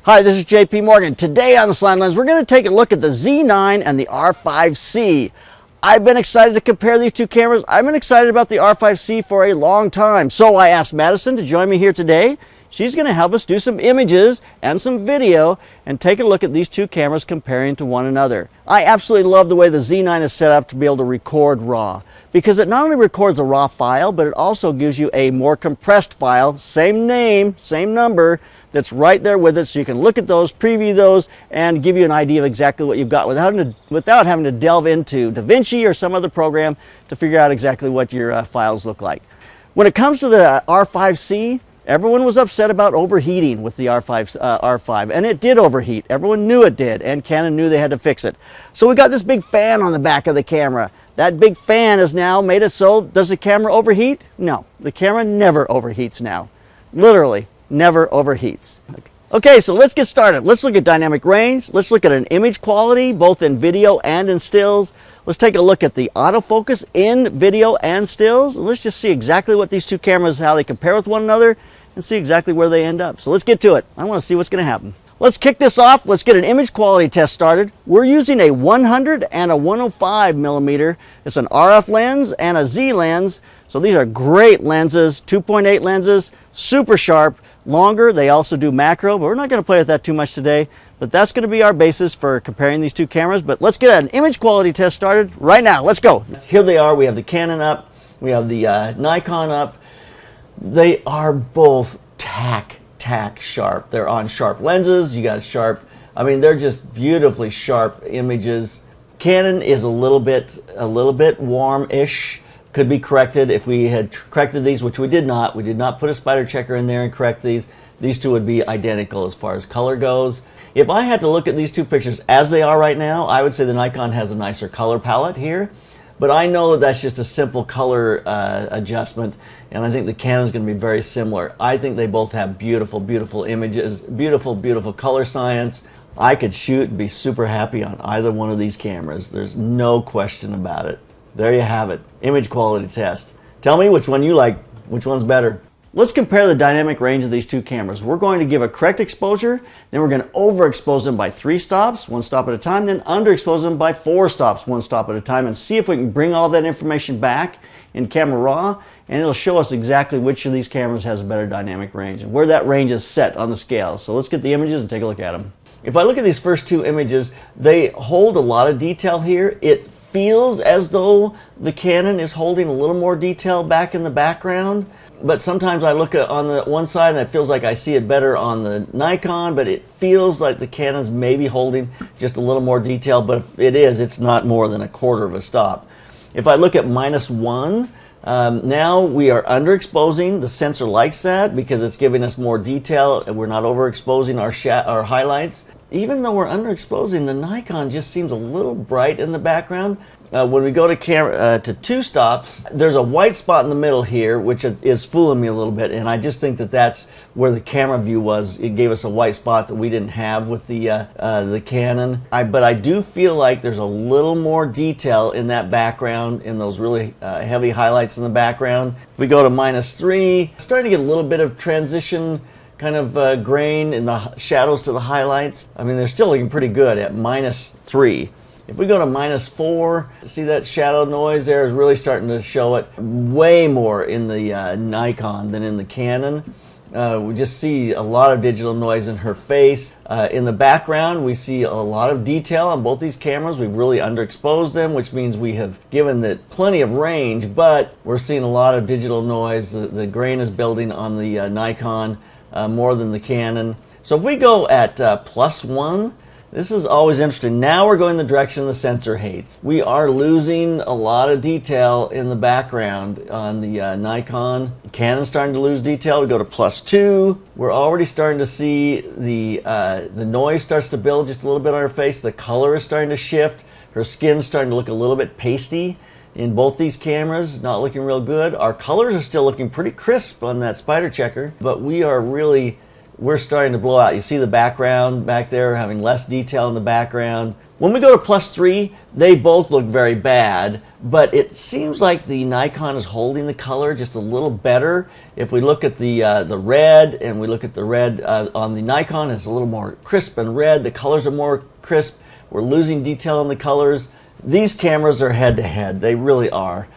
Hi, this is JP Morgan. Today on the Slanted Lens, we're going to take a look at the Z9 and the R5C. I've been excited to compare these two cameras. I've been excited about the R5C for a long time. So I asked Madison to join me here today. She's going to help us do some images and some video and take a look at these two cameras comparing to one another. I absolutely love the way the Z9 is set up to be able to record RAW, because it not only records a RAW file, but it also gives you a more compressed file, same name, same number, that's right there with it, so you can look at those, preview those, and give you an idea of exactly what you've got without having to delve into DaVinci or some other program to figure out exactly what your files look like. When it comes to the R5C, everyone was upset about overheating with the R5, and it did overheat. Everyone knew it did, and Canon knew they had to fix it. So we got this big fan on the back of the camera. That big fan has now made it so, does the camera overheat? No, the camera never overheats now. Literally, never overheats. Okay, so let's get started. Let's look at dynamic range. Let's look at an image quality, both in video and in stills. Let's take a look at the autofocus in video and stills. Let's just see exactly what these two cameras, how they compare with one another, and see exactly where they end up. So let's get to it. I want to see what's going to happen. Let's kick this off. Let's get an image quality test started. We're using a 100 and a 105 millimeter. It's an RF lens and a Z lens. So these are great lenses, 2.8 lenses, super sharp, longer. They also do macro, but we're not going to play with that too much today. But that's going to be our basis for comparing these two cameras. But let's get an image quality test started right now. Let's go. Here they are. We have the Canon up. We have the Nikon up. They are both tack sharp. They're on sharp lenses. You got sharp. I mean, they're just beautifully sharp images. Canon is a little bit warm-ish. Could be corrected if we had corrected these, which we did not. We did not put a Spyder checker in there and correct these. These two would be identical as far as color goes. If I had to look at these two pictures as they are right now, I would say the Nikon has a nicer color palette here. But I know that that's just a simple color adjustment, and I think the Canon is going to be very similar. I think they both have beautiful, beautiful images, beautiful, beautiful color science. I could shoot and be super happy on either one of these cameras. There's no question about it. There you have it. Image quality test. Tell me which one you like, which one's better. Let's compare the dynamic range of these two cameras. We're going to give a correct exposure, then we're going to overexpose them by 3 stops, 1 stop at a time, then underexpose them by 4 stops, 1 stop at a time, and see if we can bring all that information back in camera raw, and it'll show us exactly which of these cameras has a better dynamic range and where that range is set on the scale. So let's get the images and take a look at them. If I look at these first two images, they hold a lot of detail here. It feels as though the Canon is holding a little more detail back in the background, but sometimes I look at on the one side and it feels like I see it better on the Nikon, but it feels like the Canon's maybe holding just a little more detail, but if it is, it's not more than a quarter of a stop. If I look at -1, now we are underexposing. The sensor likes that because it's giving us more detail and we're not overexposing our highlights. Even though we're underexposing, the Nikon just seems a little bright in the background. When we go to 2 stops, there's a white spot in the middle here, which is fooling me a little bit, and I just think that that's where the camera view was. It gave us a white spot that we didn't have with the Canon. But I do feel like there's a little more detail in that background, in those really heavy highlights in the background. If we go to -3, starting to get a little bit of transition kind of grain in the shadows to the highlights. I mean, they're still looking pretty good at -3. If we go to -4, see that shadow noise there is really starting to show it way more in the Nikon than in the Canon. We just see a lot of digital noise in her face. In the background, we see a lot of detail on both these cameras. We've really underexposed them, which means we have given it plenty of range, but we're seeing a lot of digital noise. The grain is building on the Nikon more than the Canon. So if we go at +1, this is always interesting. Now we're going the direction the sensor hates. We are losing a lot of detail in the background on the Nikon. Canon's starting to lose detail. We go to +2. We're already starting to see the noise starts to build just a little bit on her face. The color is starting to shift. Her skin's starting to look a little bit pasty in both these cameras. Not looking real good. Our colors are still looking pretty crisp on that Spyder checker, but we are really we're starting to blow out. You see the background back there having less detail in the background. When we go to +3, they both look very bad, but it seems like the Nikon is holding the color just a little better. If we look at the red, and we look at the red on the Nikon, it's a little more crisp and red. The colors are more crisp. We're losing detail in the colors. These cameras are head-to-head. They really are.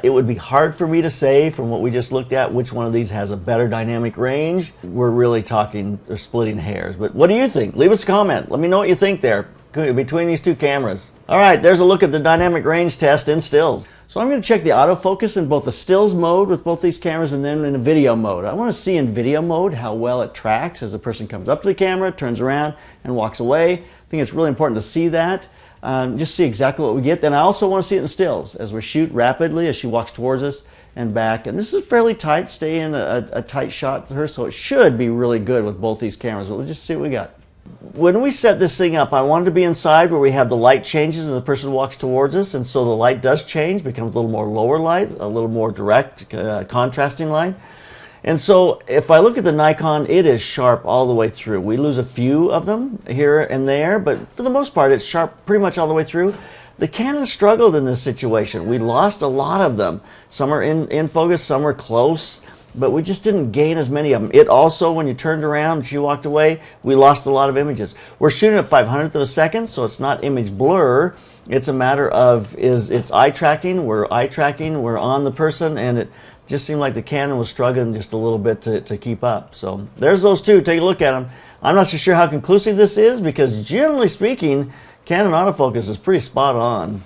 It would be hard for me to say from what we just looked at which one of these has a better dynamic range. We're really talking or splitting hairs. But what do you think? Leave us a comment. Let me know what you think there between these two cameras. All right, there's a look at the dynamic range test in stills. So I'm going to check the autofocus in both the stills mode with both these cameras and then in the video mode. I want to see in video mode how well it tracks as the person comes up to the camera, turns around, and walks away. I think it's really important to see that. Just see exactly what we get. Then I also want to see it in stills as we shoot rapidly as she walks towards us and back. And this is fairly tight, stay in a tight shot to her, so it should be really good with both these cameras. But let's just see what we got. When we set this thing up, I wanted to be inside where we have the light changes and the person walks towards us, and so the light does change, becomes a little more lower light, a little more direct, contrasting light. And so if I look at the Nikon, it is sharp all the way through. We lose a few of them here and there, but for the most part, it's sharp pretty much all the way through. The Canon struggled in this situation. We lost a lot of them. Some are in focus, some are close, but we just didn't gain as many of them. It also, when you turned around and she walked away, we lost a lot of images. We're shooting at 500th of a second, so it's not image blur. It's a matter of, it's eye tracking. We're on the person, and it just seemed like the Canon was struggling just a little bit to keep up. So there's those two. Take a look at them. I'm not so sure how conclusive this is because generally speaking, Canon autofocus is pretty spot on.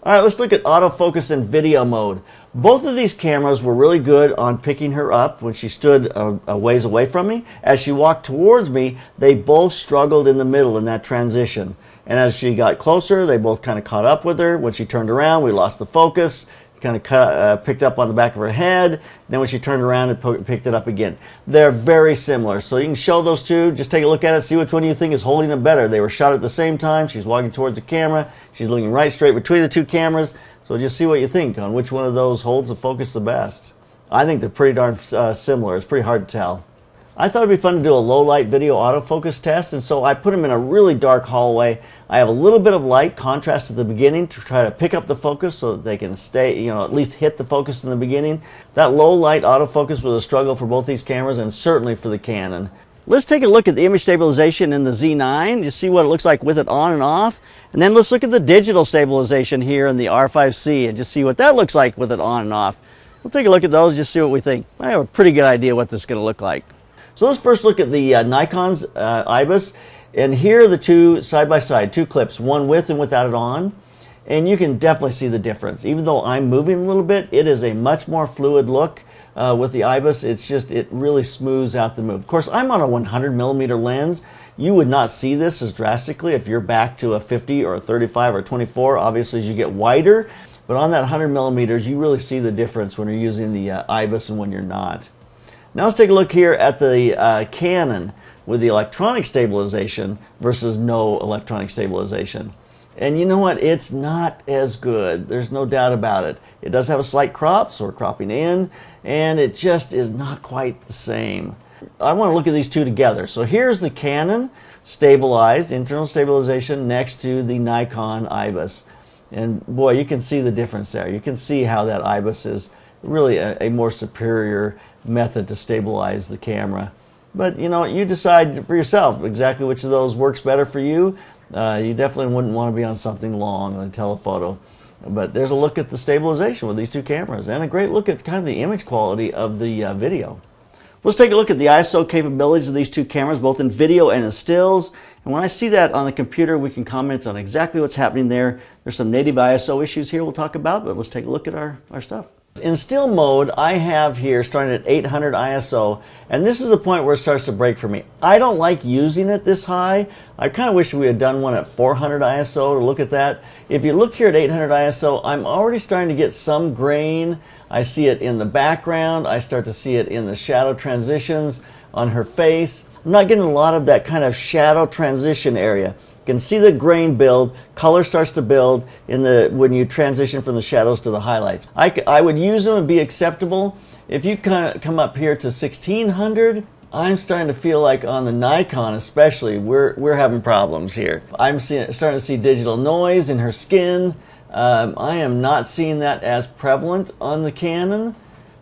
All right, let's look at autofocus in video mode. Both of these cameras were really good on picking her up when she stood a ways away from me. As she walked towards me, they both struggled in the middle in that transition. And as she got closer, they both kind of caught up with her. When she turned around, we lost the focus. Kind of picked up on the back of her head. Then when she turned around, it picked it up again. They're very similar. So you can show those two. Just take a look at it. See which one you think is holding it better. They were shot at the same time. She's walking towards the camera. She's looking right straight between the two cameras. So just see what you think on which one of those holds the focus the best. I think they're pretty darn similar. It's pretty hard to tell. I thought it'd be fun to do a low light video autofocus test, and so I put them in a really dark hallway. I have a little bit of light contrast at the beginning to try to pick up the focus so that they can stay, at least hit the focus in the beginning. That low light autofocus was a struggle for both these cameras and certainly for the Canon. Let's take a look at the image stabilization in the Z9, just see what it looks like with it on and off. And then let's look at the digital stabilization here in the R5C and just see what that looks like with it on and off. We'll take a look at those, just see what we think. I have a pretty good idea what this is going to look like. So let's first look at the Nikon's IBIS, and here are the two side by side, two clips, one with and without it on, and you can definitely see the difference. Even though I'm moving a little bit, it is a much more fluid look with the IBIS. It really smooths out the move. Of course, I'm on a 100mm lens. You would not see this as drastically if you're back to a 50 or a 35 or 24. Obviously, as you get wider, but on that 100mm, you really see the difference when you're using the IBIS and when you're not. Now let's take a look here at the Canon with the electronic stabilization versus no electronic stabilization. And you know what? It's not as good. There's no doubt about it. It does have a slight crop, so we're cropping in, and it just is not quite the same. I want to look at these two together. So here's the Canon stabilized, internal stabilization next to the Nikon IBIS. And boy, you can see the difference there. You can see how that IBIS is really a more superior method to stabilize the camera. But you decide for yourself exactly which of those works better for you. You definitely wouldn't want to be on something long on a telephoto. But there's a look at the stabilization with these two cameras and a great look at kind of the image quality of the video. Let's take a look at the ISO capabilities of these two cameras, both in video and in stills. And when I see that on the computer, we can comment on exactly what's happening there. There's some native ISO issues here we'll talk about, but let's take a look at our stuff. In still mode, I have here starting at 800 ISO, and this is the point where it starts to break for me. I don't like using it this high. I kind of wish we had done one at 400 ISO to look at that. If you look here at 800 ISO, I'm already starting to get some grain. I see it in the background. I start to see it in the shadow transitions on her face. I'm not getting a lot of that kind of shadow transition area. You can see the grain build, color starts to build when you transition from the shadows to the highlights. I would use them and be acceptable. If you kind of come up here to 1600, I'm starting to feel like on the Nikon especially, we're having problems here. I'm starting to see digital noise in her skin. I am not seeing that as prevalent on the Canon,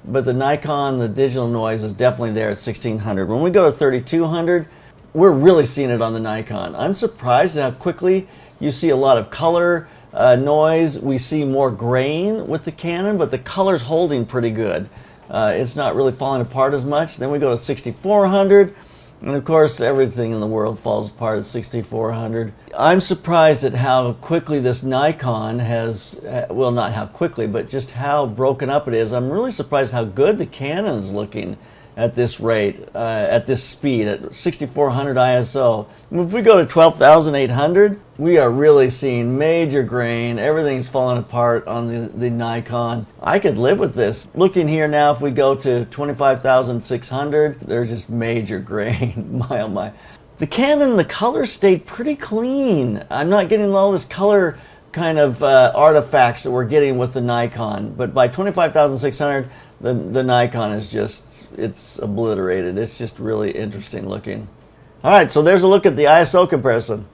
but the Nikon, the digital noise is definitely there at 1600. When we go to 3200, we're really seeing it on the Nikon. I'm surprised at how quickly you see a lot of color noise. We see more grain with the Canon, but the color's holding pretty good. It's not really falling apart as much. Then we go to 6400, and of course everything in the world falls apart at 6400. I'm surprised at how quickly this Nikon has, well, not how quickly, but just how broken up it is. I'm really surprised how good the Canon is looking at this rate, at this speed, at 6400 ISO. If we go to 12,800, we are really seeing major grain. Everything's falling apart on the Nikon. I could live with this. Looking here now, if we go to 25,600, there's just major grain. My oh my. The Canon, the color stayed pretty clean. I'm not getting all this color kind of artifacts that we're getting with the Nikon, but by 25,600, the Nikon is just, it's obliterated. It's just really interesting looking. All right, so there's a look at the ISO comparison.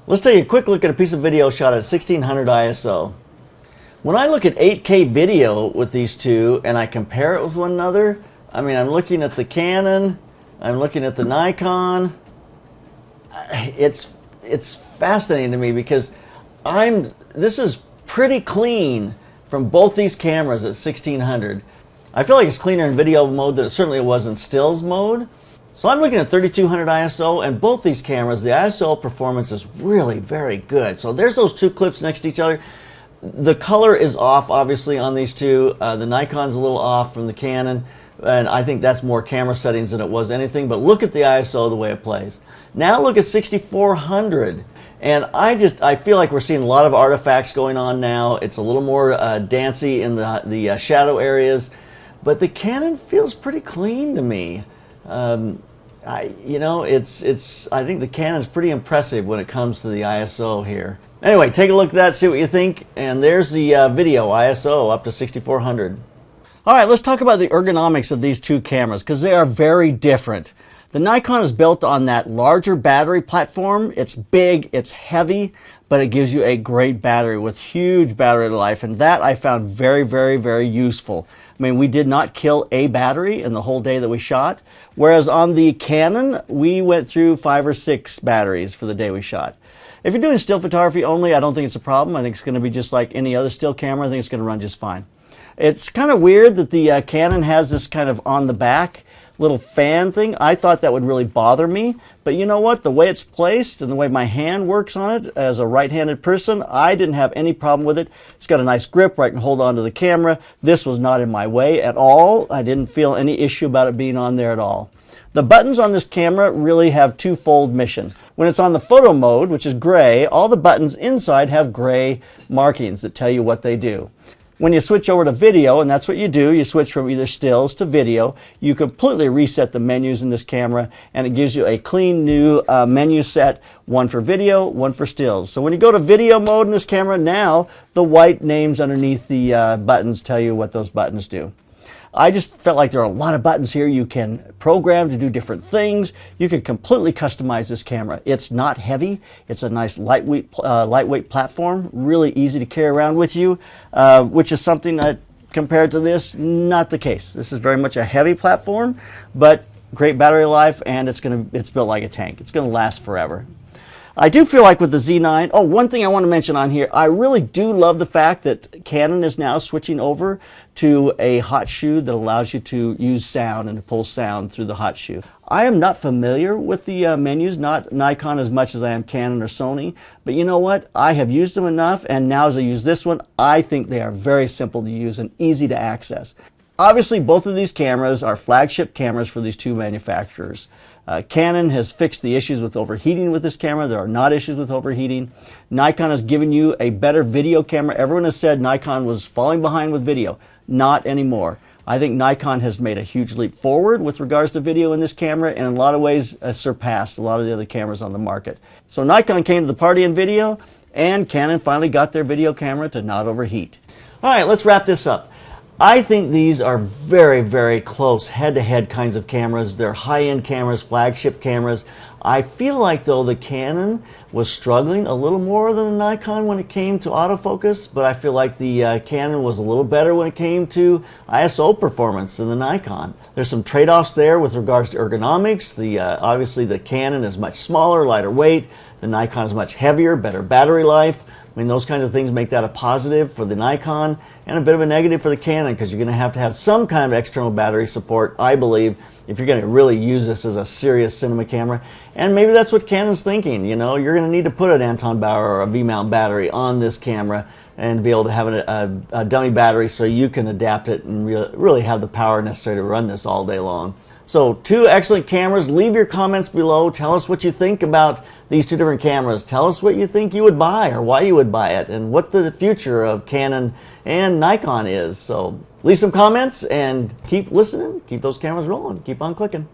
Let's take a quick look at a piece of video shot at 1600 ISO. When I look at 8K video with these two and I compare it with one another, I mean, I'm looking at the Canon, I'm looking at the Nikon. It's fascinating to me because this is pretty clean from both these cameras at 1600. I feel like it's cleaner in video mode than it certainly was in stills mode. So I'm looking at 3200 ISO, and both these cameras, the ISO performance is really very good. So there's those two clips next to each other. The color is off, obviously, on these two. The Nikon's a little off from the Canon, and I think that's more camera settings than it was anything. But look at the ISO, the way it plays. Now look at 6400. And I feel like we're seeing a lot of artifacts going on now. It's a little more dancey in the shadow areas. But the Canon feels pretty clean to me. I think the Canon's pretty impressive when it comes to the ISO here. Anyway, take a look at that, see what you think, and there's the video ISO up to 6400. All right, let's talk about the ergonomics of these two cameras because they are very different. The Nikon is built on that larger battery platform. It's big, it's heavy, but it gives you a great battery with huge battery life, and that I found very, very, very useful. I mean, we did not kill a battery in the whole day that we shot, whereas on the Canon, we went through 5 or 6 batteries for the day we shot. If you're doing still photography only, I don't think it's a problem. I think it's going to be just like any other still camera. I think it's going to run just fine. It's kind of weird that the Canon has this kind of on the back little fan thing. I thought that would really bother me, but you know what? The way it's placed and the way my hand works on it as a right-handed person, I didn't have any problem with it. It's got a nice grip where I can hold on to the camera. This was not in my way at all. I didn't feel any issue about it being on there at all. The buttons on this camera really have twofold mission. When it's on the photo mode, which is gray, all the buttons inside have gray markings that tell you what they do. When you switch over to video, and that's what you do, you switch from either stills to video, you completely reset the menus in this camera, and it gives you a clean new menu set, one for video, one for stills. So when you go to video mode in this camera, now the white names underneath the buttons tell you what those buttons do. I just felt like there are a lot of buttons here you can program to do different things. You can completely customize this camera. It's not heavy. It's a nice lightweight platform, really easy to carry around with you, which is something that compared to this, not the case. This is very much a heavy platform, but great battery life, and it's built like a tank. It's going to last forever. I do feel like with the Z9, oh, one thing I want to mention on here, I really do love the fact that Canon is now switching over to a hot shoe that allows you to use sound and to pull sound through the hot shoe. I am not familiar with the menus, not Nikon as much as I am Canon or Sony, but you know what? I have used them enough, and now as I use this one, I think they are very simple to use and easy to access. Obviously, both of these cameras are flagship cameras for these two manufacturers. Canon has fixed the issues with overheating with this camera. There are not issues with overheating. Nikon has given you a better video camera. Everyone has said Nikon was falling behind with video. Not anymore. I think Nikon has made a huge leap forward with regards to video in this camera, and in a lot of ways surpassed a lot of the other cameras on the market. So Nikon came to the party in video, and Canon finally got their video camera to not overheat. All right, let's wrap this up. I think these are very, very close head-to-head kinds of cameras. They're high-end cameras, flagship cameras. I feel like, though, the Canon was struggling a little more than the Nikon when it came to autofocus, but I feel like the Canon was a little better when it came to ISO performance than the Nikon. There's some trade-offs there with regards to ergonomics. Obviously, the Canon is much smaller, lighter weight. The Nikon is much heavier, better battery life. I mean, those kinds of things make that a positive for the Nikon and a bit of a negative for the Canon, because you're going to have some kind of external battery support, I believe, if you're going to really use this as a serious cinema camera. And maybe that's what Canon's thinking. You know, you're going to need to put an Anton Bauer or a V-mount battery on this camera and be able to have a dummy battery so you can adapt it and really have the power necessary to run this all day long. So, two excellent cameras. Leave your comments below. Tell us what you think about these two different cameras. Tell us what you think you would buy or why you would buy it and what the future of Canon and Nikon is. So leave some comments and keep listening. Keep those cameras rolling. Keep on clicking.